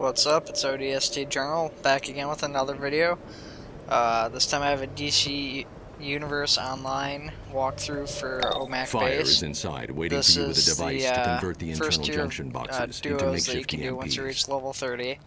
What's up? It's ODST Journal, back again with another video. This time I have a DC Universe Online walkthrough for OMAC Fire Base. is inside, waiting This for you with a is device the to convert the internal first tier junction boxes into duos that you makeshift can do once you EMPs. reach level 30.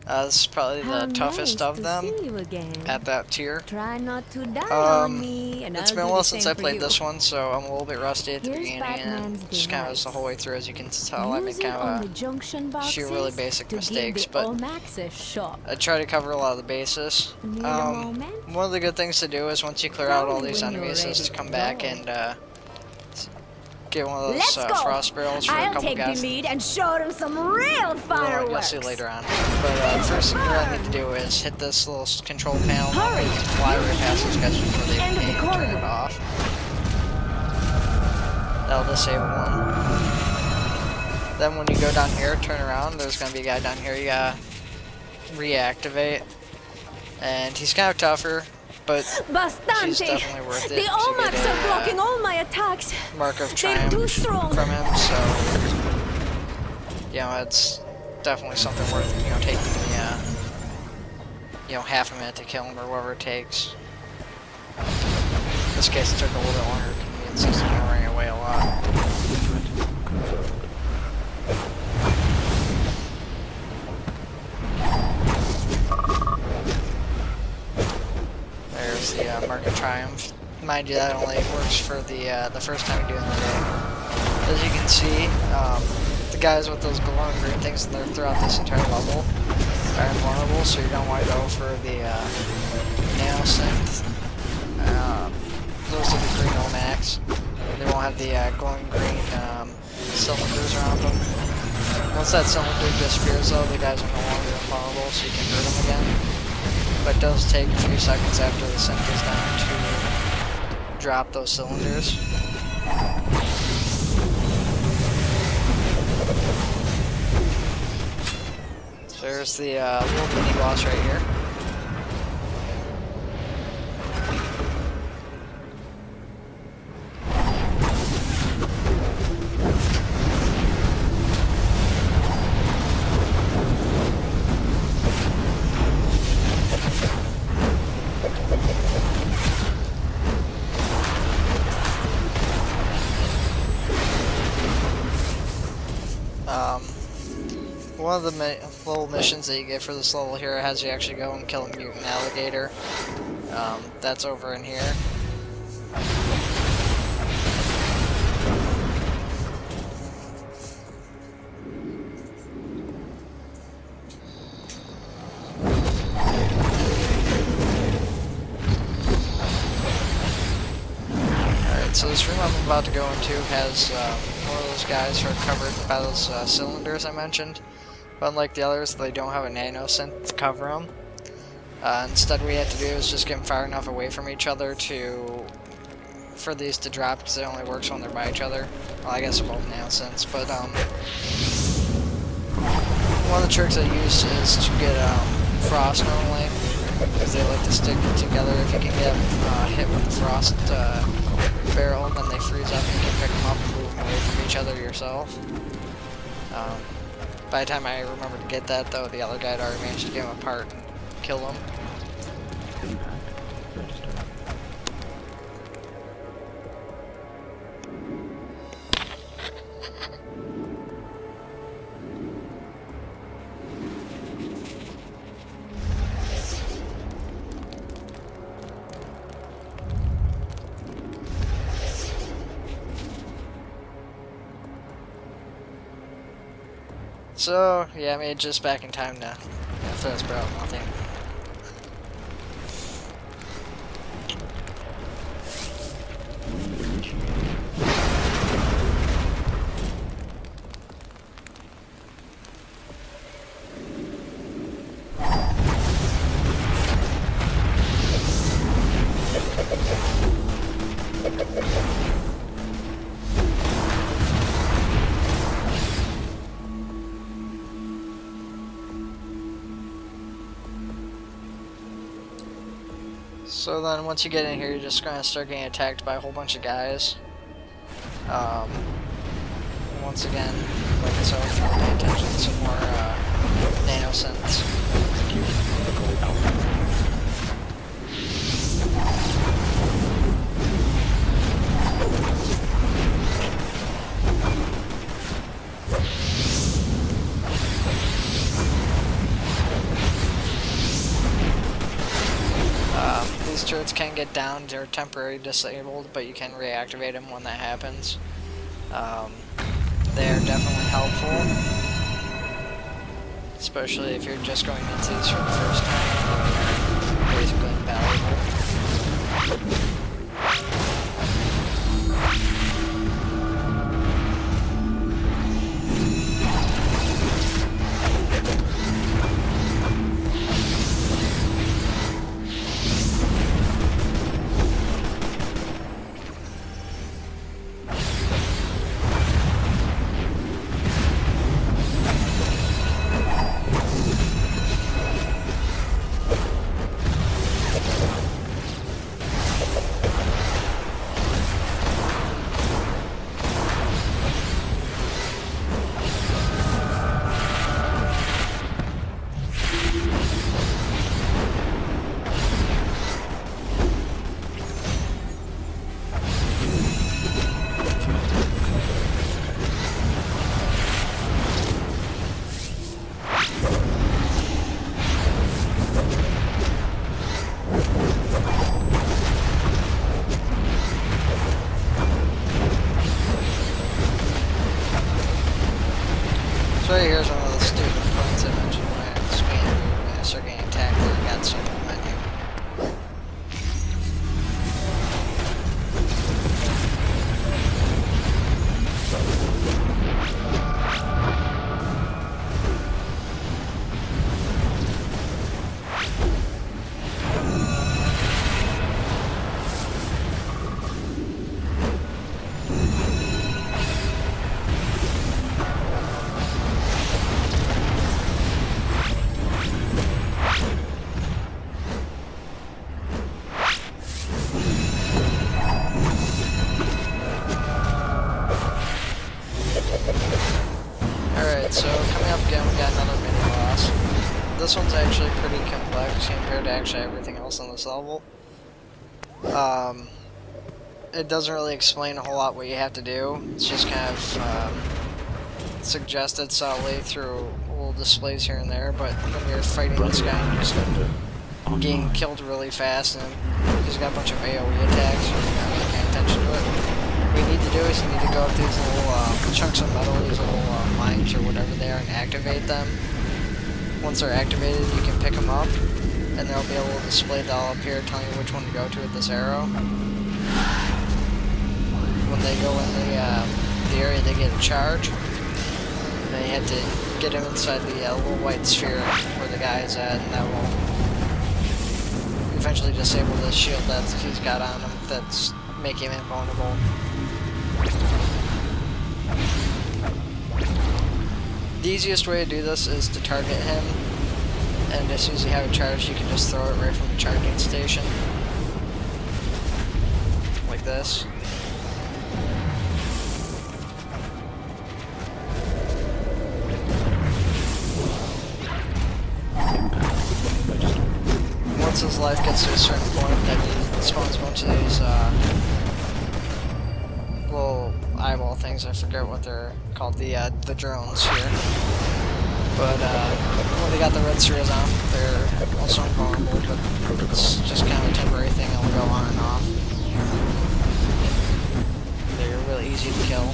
This is probably the toughest of them at that tier. Try not to die on me, and It's I'll been a do while the since same I for played you. this one, so I'm a little bit rusty at the Here's beginning, Batman's and just kind of device. the whole way through, as you can tell. I make Use it kind on of the junction boxes few really basic to mistakes, give the but OMAC a shock. I try to cover a lot of the bases. Need a moment? One of the good things to do is once you clear out all these enemies is to come back and get one of those frost barrels for a I'll couple take guys. the lead and show them some real fireworks. You'll see later on. But first thing you really need to do is hit this little control panel and fly right past these guys before they End of the can turn corridor. it off. That'll disable one. Then when you go down here, turn around, there's going to be a guy down here you gotta reactivate. And he's kind of tougher, but he's Bastante! definitely worth it. The OMACs are blocking all my attacks. Mark of They're triumph too strong. from him, so it's definitely something worth taking the half a minute to kill him or whatever it takes. In this case, it took a little bit longer convenience since he's running away a lot. There's the Mark of Triumph. Mind you, that only works for the first time you do it in the game. As you can see, the guys with those glowing green things that are throughout this entire level are invulnerable, so you don't want to go for the nano synth. Those are the green OMACs. They won't have the glowing green cylinders around them. Once that cylinder disappears though, the guys are no longer invulnerable, so you can hurt them again. But it does take a few seconds after the synth is down to drop those cylinders. So there's the little mini boss right here. One of the little missions that you get for this level here has you actually go and kill a mutant alligator. That's over in here. Alright, so this room I'm about to go into has more of those guys who are covered by those cylinders I mentioned. But unlike the others, they don't have a nano synth to cover them. Instead, what we have to do is just get them far enough away from each other for these to drop, because it only works when they're by each other. Well, I guess they're both nano synths, but one of the tricks I use is to get frost normally, because they like to stick together. If you can get hit with the frost barrel, then they freeze up and you can pick them up and move them away from each other yourself. By the time I remember to get that, though, the other guy had already managed to get him apart and kill him. So, yeah, I made it just back in time to throw this barrel at nothing. So then once you get in here, you're just going to start getting attacked by a whole bunch of guys. Once again, like I said, if you pay attention, some more nanosynths. Execute protocol alpha. These turrets can get down, they're temporarily disabled, but you can reactivate them when that happens. They're definitely helpful, especially if you're just going into these for the first time. They're basically invaluable. So right here's one of the stupid points I mentioned when I expanded when I started getting attacked and I got stuck in the menu. Alright, so coming up again, we got another mini boss. This one's actually pretty complex compared to actually everything else on this level. It doesn't really explain a whole lot what you have to do. It's just kind of suggested subtly through little displays here and there, but when you're fighting this guy, you just getting killed really fast, and he's got a bunch of AoE attacks, so you're not really paying attention to it. What you need to do is you need to go up these little chunks of metal, these little mines or whatever they are, and activate them. Once they're activated, you can pick them up, and they'll be able to display that all up here, telling you which one to go to with this arrow. When they go in the area, they get a charge. And then you have to get him inside the little white sphere where the guy is at, and that will eventually disable the shield that he's got on him that's making him invulnerable. The easiest way to do this is to target him, and as soon as you have a charge, you can just throw it right from the charging station. Like this. Once his life gets to a certain point, then he spawns a bunch of these little eyeball things. I forget what they're called, the drones here. But when they got the red spheres on, they're also invulnerable, but it's just kind of a temporary thing. It'll go on and off. They're really easy to kill.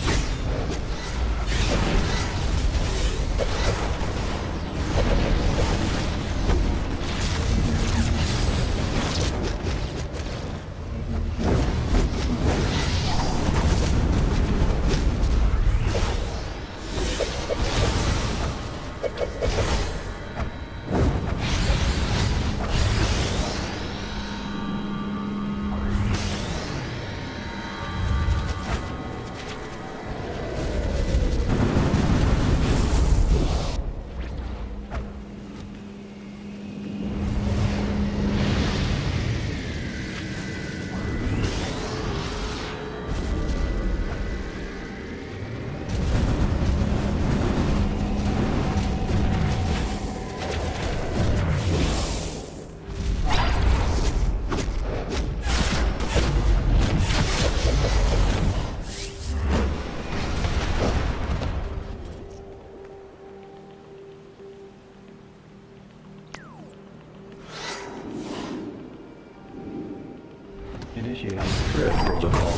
Red protocol.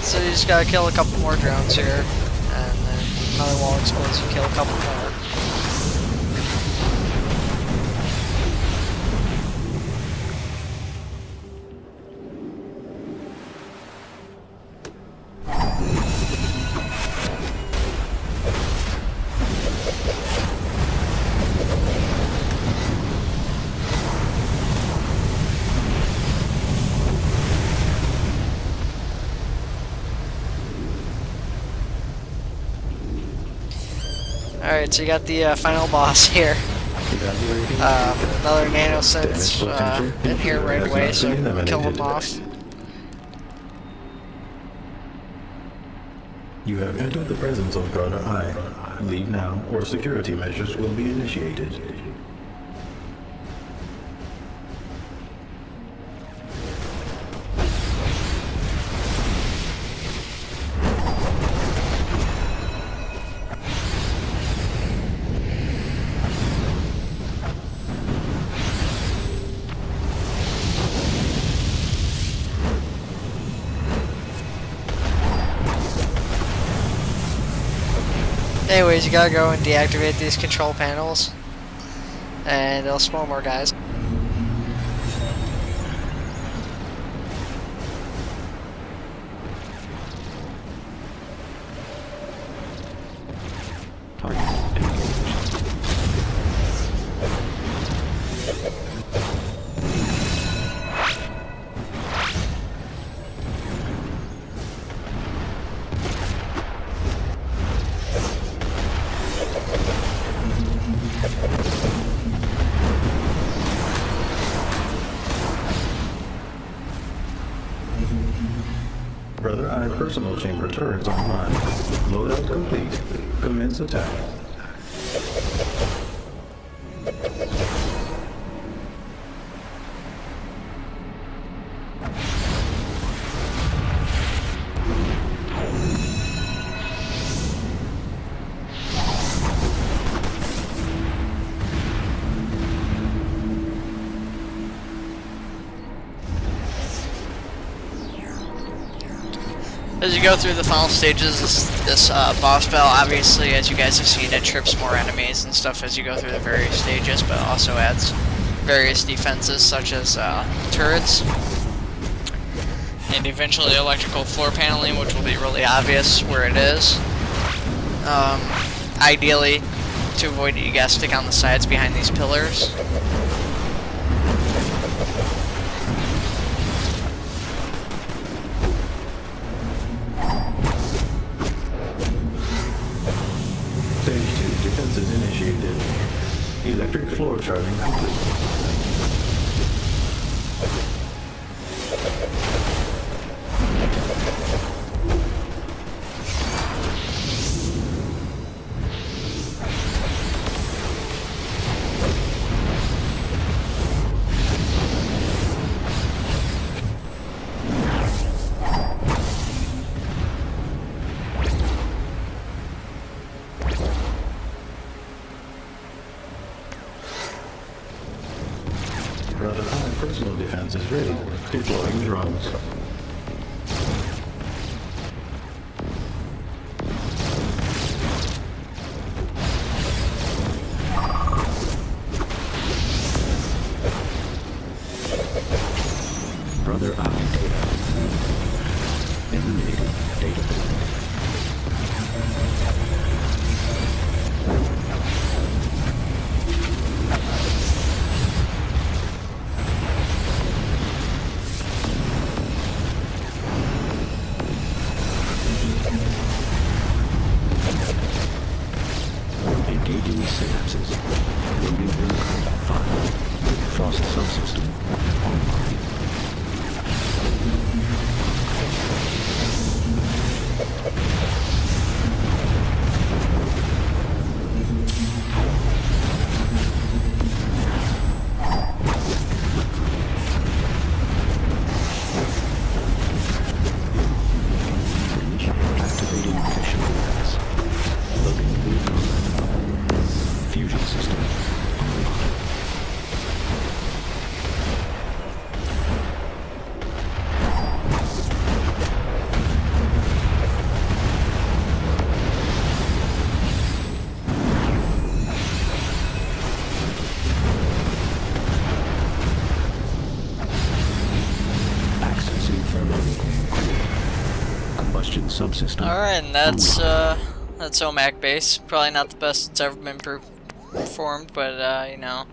So you just gotta kill a couple more drones here, and then another wall explodes, you kill a couple more. Alright, so you got the final boss here. Evaluating. Another nanosynth in here right away, so kill him off. You have entered the presence of Brother I. Leave now, or security measures will be initiated. Anyways, you gotta go and deactivate these control panels, and it'll spawn more guys. Target engaged. Brother I personal chamber turrets online. Loadout complete. Commence attack. As you go through the final stages, this boss battle, obviously, as you guys have seen, it trips more enemies and stuff as you go through the various stages, but also adds various defenses such as turrets, and eventually electrical floor paneling, which will be really obvious where it is. Ideally, to avoid it, you guys stick on the sides behind these pillars. Stage 2 defenses initiated. Electric floor charging complete. Brother I personal defense is ready. Deploying drones. Brother I data. Eliminating data point. Engaging synapses. Loading new combat file. Frost subsystem online. combustion subsystem. Alright, and that's OMAC Base. Probably not the best it's ever been performed, but you know,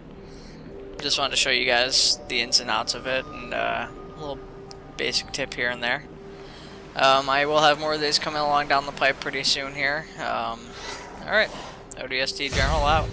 just wanted to show you guys the ins and outs of it, and a little basic tip here and there. I will have more of these coming along down the pipe pretty soon here. Alright, ODST General out.